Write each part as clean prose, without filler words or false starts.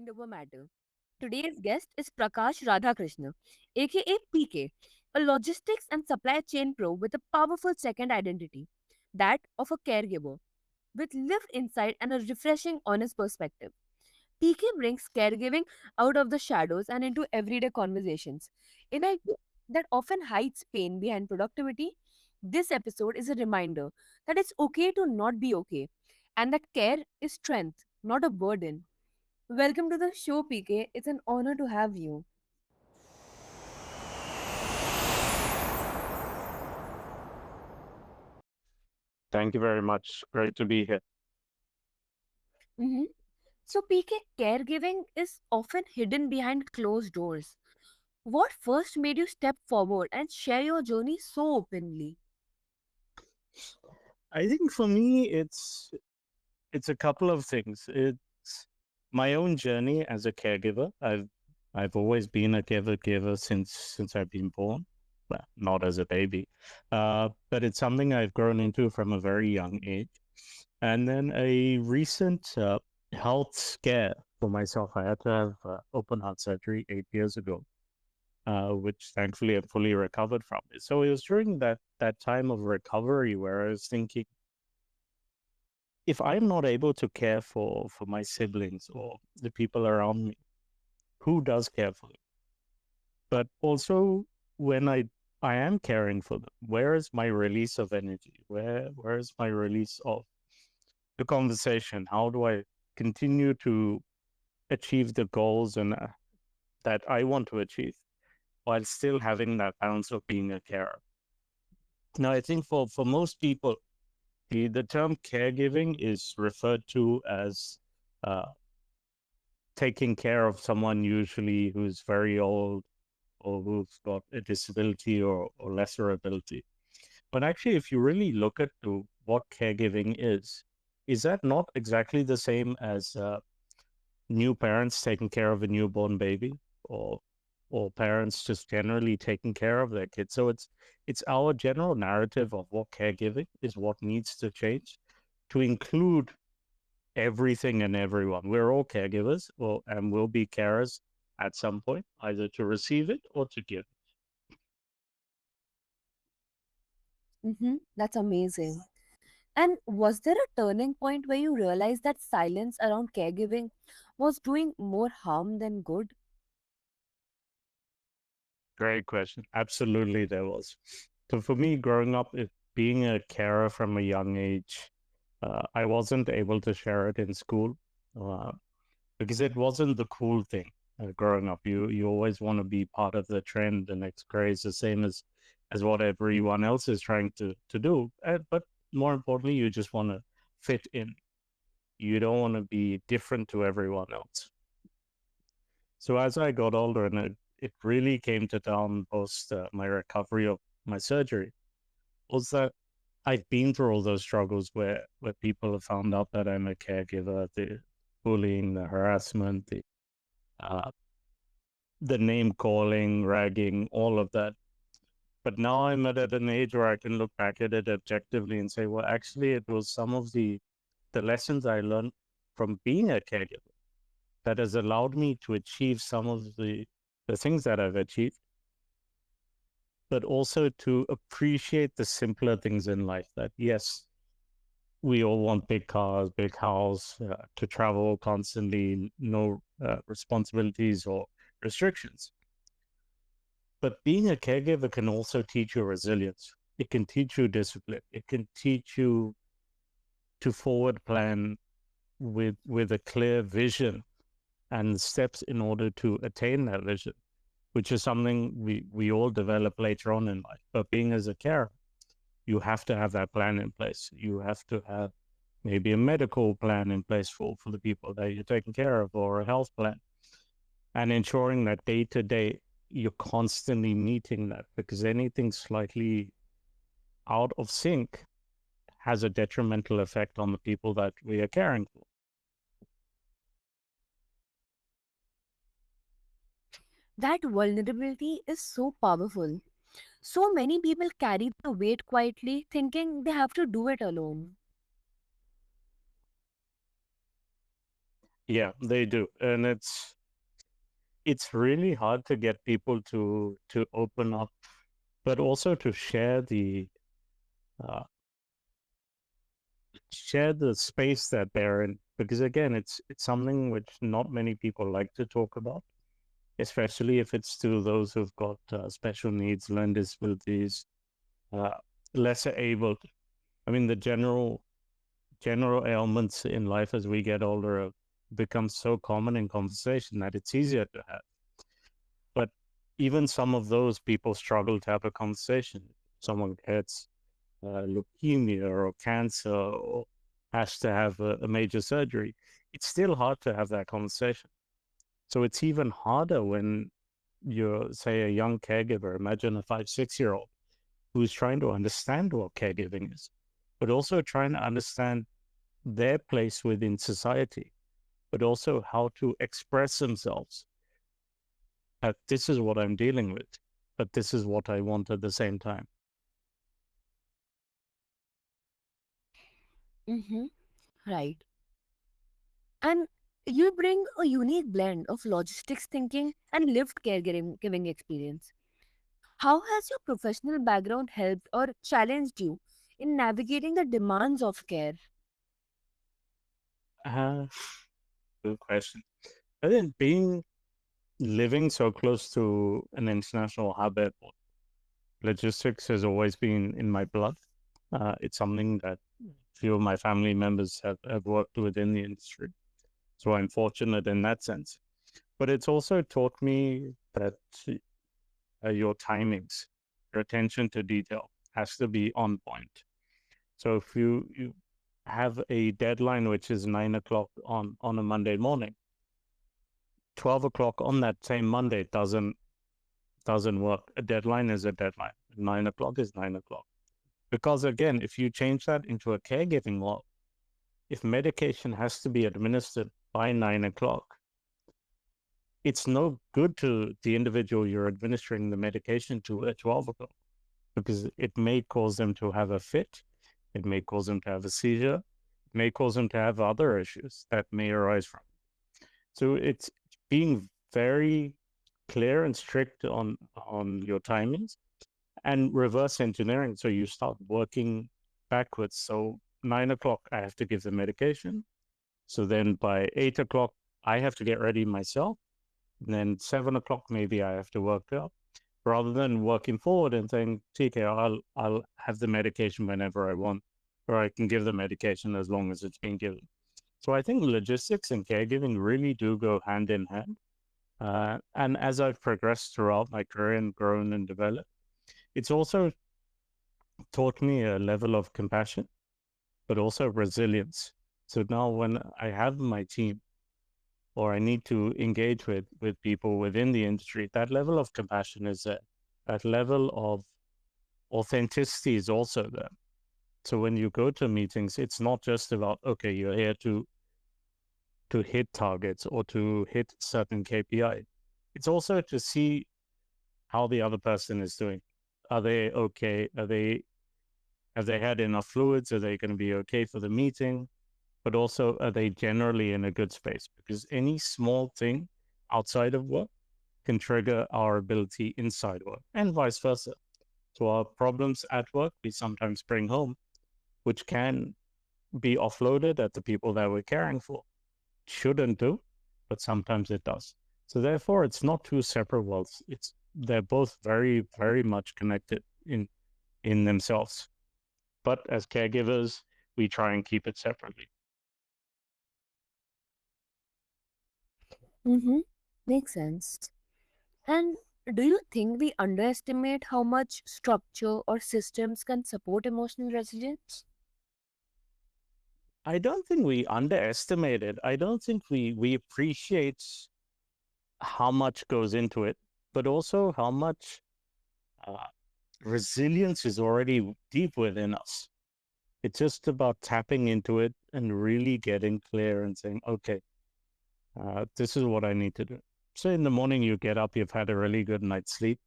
mind over matter. Today's guest is Prakash Radhakrishnan, aka PK, a logistics and supply chain pro with a powerful second identity, that of a caregiver, with lived insight and a refreshing, honest perspective. PK brings caregiving out of the shadows and into everyday conversations. In a way that often hides pain behind productivity, this episode is a reminder that it's okay to not be okay and that care is strength, not a burden. Welcome to the show, PK. It's an honor to have you. Thank you very much. Great to be here. Mhm. So, PK, caregiving is often hidden behind closed doors. What first made you step forward and share your journey so openly? I think for me, it's a couple of things. It's my own journey as a caregiver. I've always been a caregiver since I've been born. Well, not as a baby, but it's something I've grown into from a very young age. And then a recent health scare for myself. I had to have open heart surgery 8 years ago, which thankfully I'm fully recovered from it. So it was during that time of recovery where I was thinking, if I'm not able to care for my siblings or the people around me, who does care for them? But also when I am caring for them, where is my release of energy? Where is my release of the conversation? How do I continue to achieve the goals and that I want to achieve while still having that balance of being a carer? Now, I think for most people, the term caregiving is referred to as uh, taking care of someone usually who's very old or who's got a disability or lesser ability. But actually, if you really look at to what caregiving is that not exactly the same as new parents taking care of a newborn baby or or parents just generally taking care of their kids? So it's our general narrative of what caregiving is, what needs to change to include everything and everyone. We're all caregivers, or and will be carers at some point, either to receive it or to give. That's amazing. And was there a turning point where you realized that silence around caregiving was doing more harm than good? Great question. Absolutely, there was. So for me, growing up, being a carer from a young age, I wasn't able to share it in school uh, because it wasn't the cool thing. Growing up, you always want to be part of the trend, the next craze, the same as what everyone else is trying to do. But more importantly, you just want to fit in. You don't want to be different to everyone else. So as I got older, and it really came to town post my recovery of my surgery, was that I've been through all those struggles where people have found out that I'm a caregiver, the bullying, the harassment, uh, the name calling, ragging, all of that. But now I'm at an age where I can look back at it objectively and say, well, actually, it was some of the lessons I learned from being a caregiver that has allowed me to achieve some of the things that I've achieved, but also to appreciate the simpler things in life. That yes, we all want big cars, big house, to travel constantly, no responsibilities or restrictions. But being a caregiver can also teach you resilience. It can teach you discipline. It can teach you to forward plan with a clear vision and steps in order to attain that vision, which is something we all develop later on in life. But being as a carer, you have to have that plan in place. You have to have maybe a medical plan in place for the people that you're taking care of, or a health plan, and ensuring that day to day you're constantly meeting that, because anything slightly out of sync has a detrimental effect on the people that we are caring for. That vulnerability is so powerful. So many people carry the weight quietly, thinking they have to do it alone. Yeah, they do. And it's really hard to get people to open up, but also to uh, share the space that they're in. Because again, it's something which not many people like to talk about, especially if it's to those who've got special needs, learning disabilities, uh, lesser able. I mean, the general ailments in life as we get older become so common in conversation that it's easier to have. But even some of those people struggle to have a conversation. Someone gets leukemia or cancer or has to have a major surgery. It's still hard to have that conversation. So it's even harder when you're, say, a young caregiver. Imagine a 5, 6 year old who's trying to understand what caregiving is, but also trying to understand their place within society, but also how to express themselves. This is what I'm dealing with, but this is what I want at the same time. Mm-hmm. Right. And you bring a unique blend of logistics thinking and lived caregiving giving experience. How has your professional background helped or challenged you in navigating the demands of care? Uh, Good question. I think being living so close to an international hub airport, logistics has always been in my blood. It's something that few of my family members have worked within the industry. So I'm fortunate in that sense. But it's also taught me that your timings, your attention to detail has to be on point. So if you have a deadline which is 9 o'clock on a Monday morning, 12 o'clock on that same Monday doesn't work. A deadline is a deadline. 9 o'clock is 9 o'clock. Because again, if you change that into a caregiving law, if medication has to be administered by 9 o'clock, it's no good to the individual you're administering the medication to at 12 o'clock because it may cause them to have a fit, it may cause them to have a seizure, it may cause them to have other issues that may arise from it. So it's being very clear and strict on your timings and reverse engineering. So you start working backwards. So 9 o'clock, I have to give the medication. So then by 8 o'clock, I have to get ready myself. And then 7 o'clock, maybe I have to work out rather than working forward and saying, TK, I'll have the medication whenever I want, or I can give the medication as long as it's being given. So I think logistics and caregiving really do go hand in hand. And as I've progressed throughout my career and grown and developed, it's also taught me a level of compassion, but also resilience. So now when I have my team or I need to engage with people within the industry, that level of compassion is there. That level of authenticity is also there. So when you go to meetings, it's not just about, okay, you're here to hit targets or to hit certain KPI. It's also to see how the other person is doing. Are they okay? Have they had enough fluids? Are they going to be okay for the meeting? But also, are they generally in a good space? Because any small thing outside of work can trigger our ability inside work and vice versa. So our problems at work, we sometimes bring home, which can be offloaded at the people that we're caring for. Shouldn't do, but sometimes it does. So therefore, it's not two separate worlds. They're both very, very much connected in themselves. But as caregivers, we try and keep it separately. Mm-hmm. Makes sense. And do you think we underestimate how much structure or systems can support emotional resilience? I don't think we underestimate it. I don't think we appreciate how much goes into it, but also how much uh, resilience is already deep within us. It's just about tapping into it and really getting clear and saying, okay, this is what I need to do. So in the morning, you get up, you've had a really good night's sleep,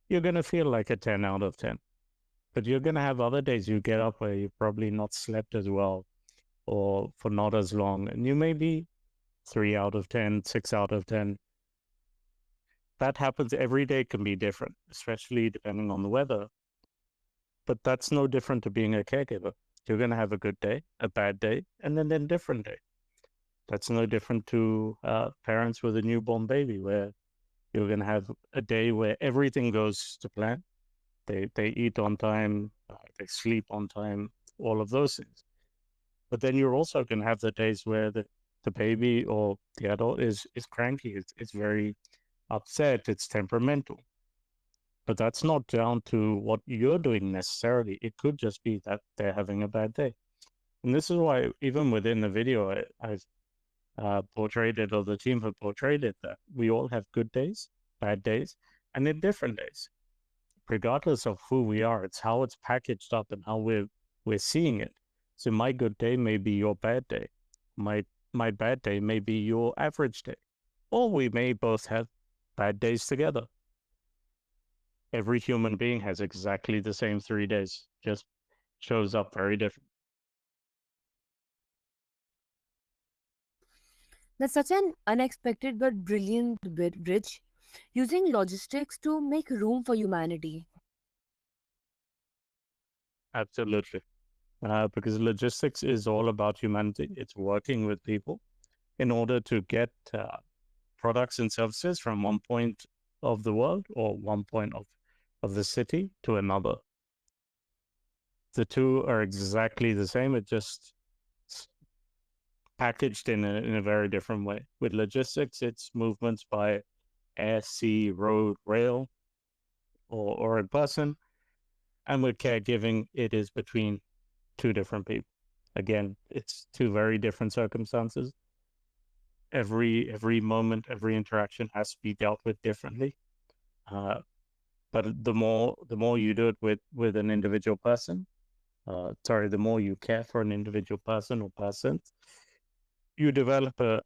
you're going to feel like a 10 out of 10. But you're going to have other days you get up where you've probably not slept as well or for not as long. And you may be 3 out of 10, 6 out of 10. That happens every day, can be different, especially depending on the weather. But that's no different to being a caregiver. You're going to have a good day, a bad day, and then a different day. That's no different to parents with a newborn baby, where you're going to have a day where everything goes to plan. They eat on time, they sleep on time, all of those things. But then you're also going to have the days where the baby or the adult is cranky. It's very upset. It's temperamental. But that's not down to what you're doing necessarily. It could just be that they're having a bad day. And this is why, even within the video, I've portrayed it, or the team have portrayed it, that we all have good days, bad days, and then different days. Regardless of who we are, it's how it's packaged up and how we're seeing it. So my good day may be your bad day. My bad day may be your average day. Or we may both have bad days together. Every human being has exactly the same 3 days, just shows up very different. That's such an unexpected but brilliant bridge, using logistics to make room for humanity. Absolutely. Because logistics is all about humanity. It's working with people in order to get products and services from one point of the world or one point of the city to another. The two are exactly the same. It just packaged in a very different way. With logistics, it's movements by air, sea, road, rail, or in person. And with caregiving, it is between two different people. Again, it's two very different circumstances. Every moment, every interaction has to be dealt with differently. Uh, but the more you do it with an individual person, the more you care for an individual person or persons, you develop a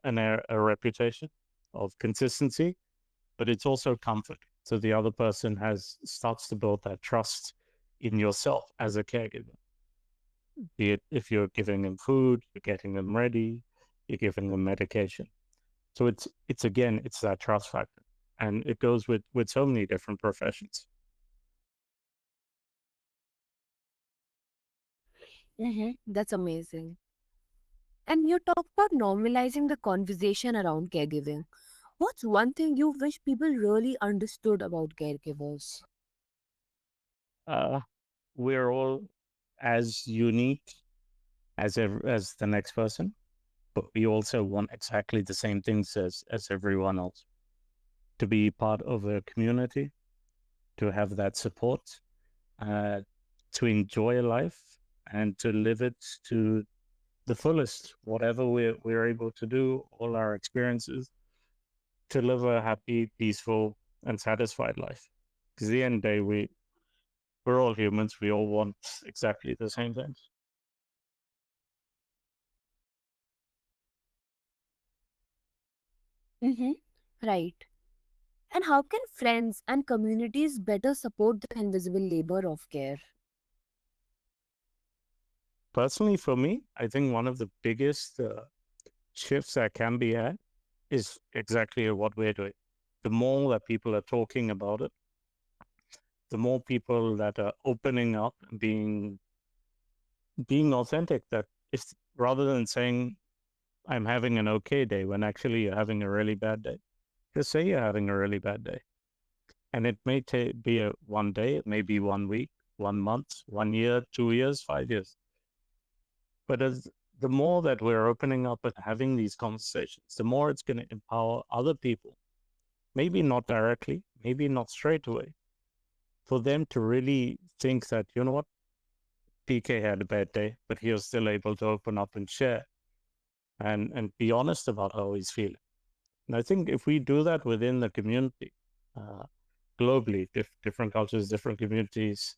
reputation of consistency, but it's also comfort. So the other person starts to build that trust in yourself as a caregiver. Be it if you're giving them food, you're getting them ready, you're giving them medication. So it's that trust factor, and it goes with so many different professions. That's amazing. And you talked about normalizing the conversation around caregiving. What's one thing you wish people really understood about caregivers? Uh, we're all as unique as the next person, but we also want exactly the same things as everyone else. To be part of a community, to have that support, uh, to enjoy life, and to live it to the fullest. Whatever we're able to do, all our experiences, to live a happy, peaceful, and satisfied life. Because at the end of the day, we're all humans. We all want exactly the same things. Mm-hmm. Right. And how can friends and communities better support the invisible labor of care? Personally, for me, I think one of the biggest shifts that can be had is exactly what we're doing. The more that people are talking about it, the more people that are opening up and being authentic. That if rather than saying I'm having an okay day when actually you're having a really bad day, just say you're having a really bad day, and it may be a one day, it may be 1 week, 1 month, 1 year, 2 years, 5 years. But as the more that we're opening up and having these conversations, the more it's going to empower other people, maybe not directly, maybe not straight away, for them to really think that, you know what, PK had a bad day, but he was still able to open up and share and be honest about how he's feeling. And I think if we do that within the community, uh, globally, different cultures, different communities,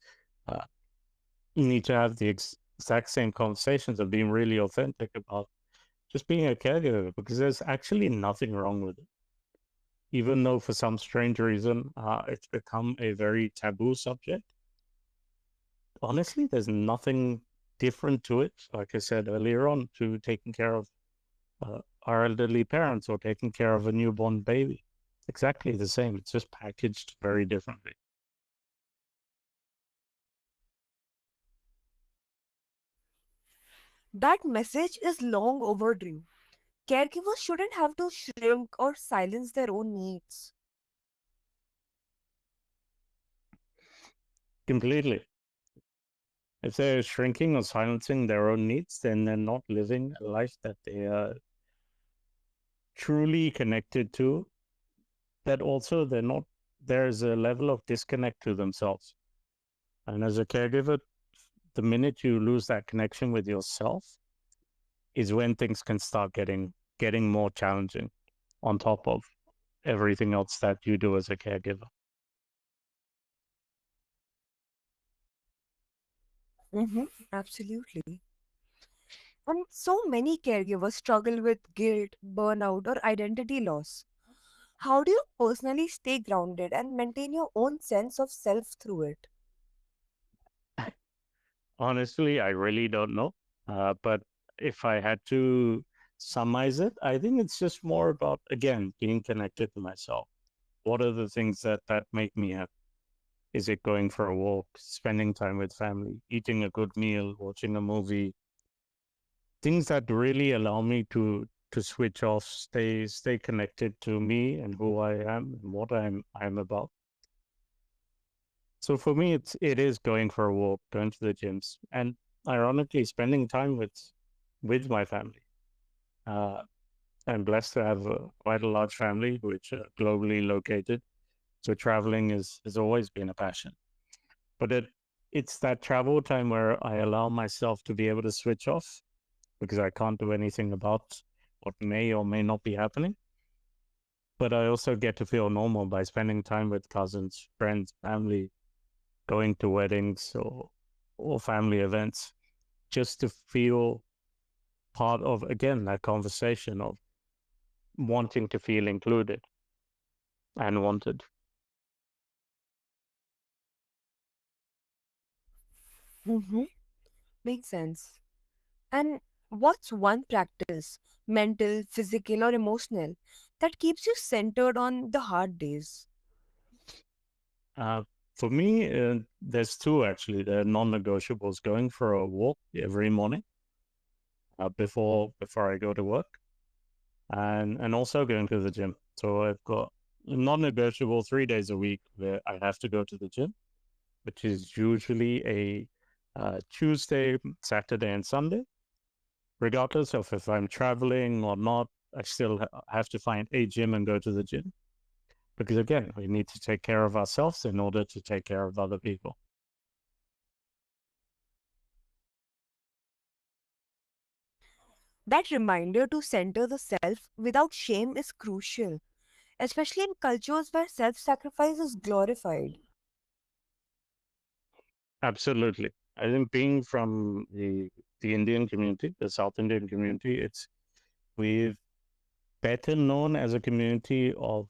uh, need to have the exact same conversations of being really authentic about just being a caregiver, because there's actually nothing wrong with it. Even though for some strange reason it's become a very taboo subject, honestly, there's nothing different to it. Like I said earlier on, to taking care of our elderly parents or taking care of a newborn baby. Exactly the same. It's just packaged very differently. That message is long overdue. Caregivers shouldn't have to shrink or silence their own needs. Completely. If they're shrinking or silencing their own needs, then they're not living a life that they are truly connected to. That also they're not, there's a level of disconnect to themselves. And as a caregiver, the minute you lose that connection with yourself is when things can start getting more challenging on top of everything else that you do as a caregiver. Mm-hmm, absolutely. And so many caregivers struggle with guilt, burnout, or identity loss. How do you personally stay grounded and maintain your own sense of self through it? Honestly, I really don't know. But if I had to summarize it, I think it's just more about, again, being connected to myself. What are the things that make me happy? Is it going for a walk, spending time with family, eating a good meal, watching a movie? Things that really allow me to switch off, stay connected to me and who I am and what I'm about. So for me, it is going for a walk, going to the gyms, and ironically, spending time with my family. Uh, I'm blessed to have quite a large family, which are globally located. So traveling has always been a passion. But it's that travel time where I allow myself to be able to switch off because I can't do anything about what may or may not be happening. But I also get to feel normal by spending time with cousins, friends, family, going to weddings or family events, just to feel part of, again, that conversation of wanting to feel included and wanted. Mm-hmm. Makes sense. And what's one practice, mental, physical, or emotional, that keeps you centered on the hard days? Uh, for me, there's two actually. They're non-negotiables. Going for a walk every morning before I go to work, and also going to the gym. So I've got non-negotiable 3 days a week where I have to go to the gym, which is usually a Tuesday, Saturday, and Sunday. Regardless of if I'm traveling or not, I still have to find a gym and go to the gym because again, we need to take care of ourselves in order to take care of other people. That reminder to center the self without shame is crucial, especially in cultures where self sacrifice is glorified. Absolutely. I think being from the Indian community, the South Indian community, it's we've better known as a community of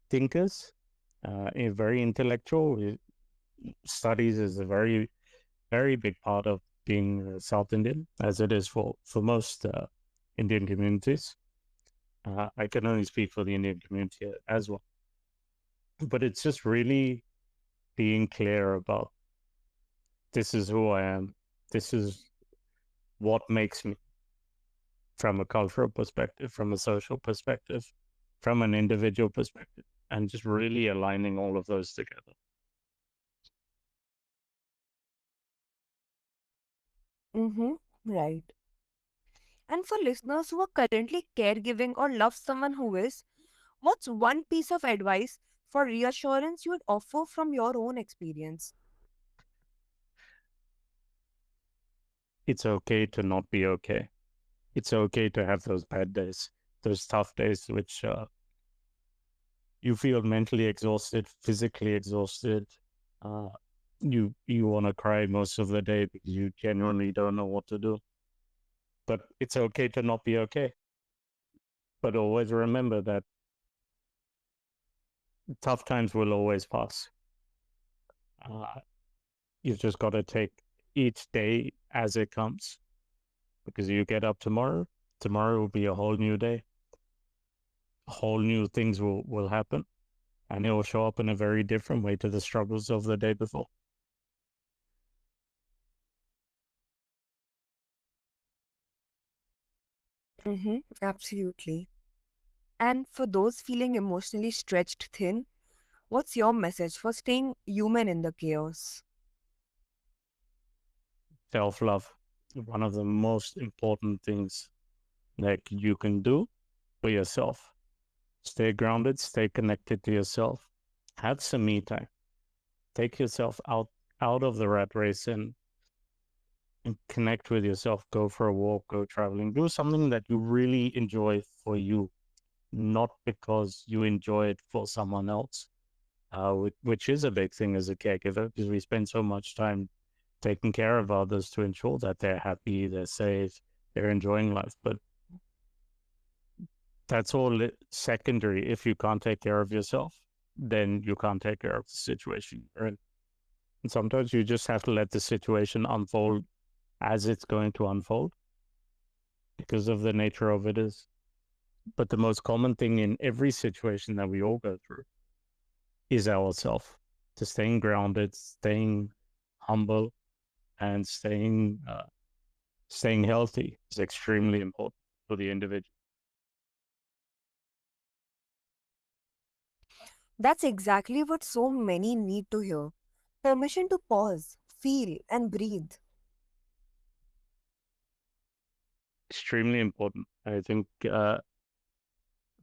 thinkers, very intellectual. Studies is a very big part of being South Indian, as it is for most Indian communities. I can only speak for the Indian community as well, but it's just really being clear about this is who I am. This is what makes me from a cultural perspective, from a social perspective, from an individual perspective, and just really aligning all of those together. Mm-hmm. Right. And for listeners who are currently caregiving or love someone who is, what's one piece of advice for reassurance you would offer from your own experience? It's okay to not be okay. It's okay to have those bad days, those tough days, which you feel mentally exhausted, physically exhausted. Uh, you want to cry most of the day because you genuinely don't know what to do. But it's okay to not be okay. But always remember that tough times will always pass. Uh, you've just got to take each day as it comes because you get up tomorrow Tomorrow will be a whole new day. Whole new things will happen, and it will show up in a very different way to the struggles of the day before. Absolutely. And for those feeling emotionally stretched thin, what's your message for staying human in the chaos? Self love, one of the most important things that you can do for yourself. Stay grounded, stay connected to yourself. Have some me time. Take yourself out of the rat race and connect with yourself. Go for a walk, go traveling, do something that you really enjoy for you, not because you enjoy it for someone else, which is a big thing as a caregiver because we spend so much time taking care of others to ensure that they're happy, they're safe, they're enjoying life. But that's all secondary. If you can't take care of yourself, then you can't take care of the situation you're in. And sometimes you just have to let the situation unfold as it's going to unfold because of the nature of it is. But the most common thing in every situation that we all go through is ourself. To staying grounded, staying humble, and staying healthy is extremely important for the individual. That's exactly what so many need to hear. Permission to pause, feel, and breathe. Extremely important. I think the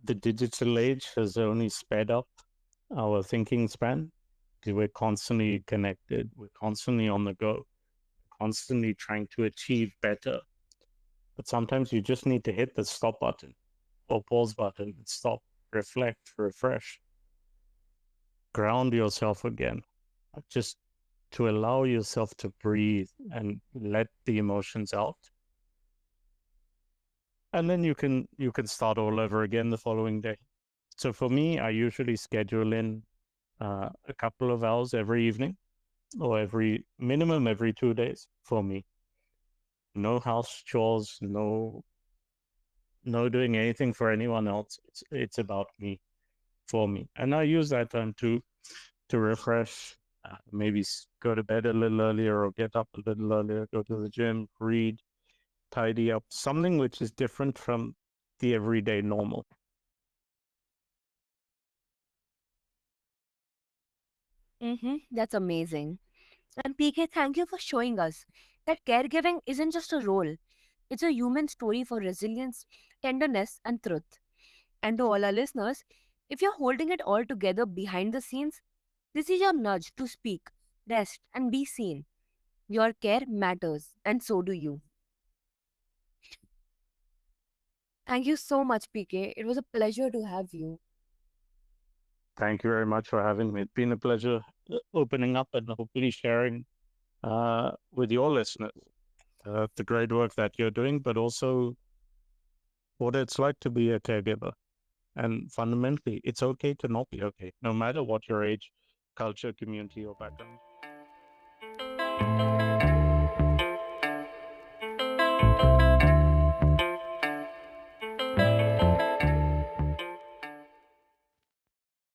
digital age has only sped up our thinking span because we're constantly connected, we're constantly on the go, constantly trying to achieve better. But sometimes you just need to hit the stop button or pause button and stop, reflect, refresh, ground yourself again. Just to allow yourself to breathe and let the emotions out. And then you can start all over again the following day. So for me, I usually schedule in a couple of hours every evening or every minimum every 2 days for me. No house chores, no doing anything for anyone else. It's about me, for me, and I use that time to refresh. Maybe go to bed a little earlier or get up a little earlier, go to the gym, read, tidy up, something which is different from the everyday normal. That's amazing. And PK, thank you for showing us that caregiving isn't just a role, it's a human story for resilience, tenderness, and truth. And to all our listeners, if you're holding it all together behind the scenes, this is your nudge to speak, rest, and be seen. Your care matters, and so do you. Thank you so much, PK. It was a pleasure to have you. Thank you very much for having me. It's been a pleasure opening up and hopefully sharing with your listeners the great work that you're doing, but also what it's like to be a caregiver. And fundamentally, it's okay to not be okay, no matter what your age, culture, community, or background.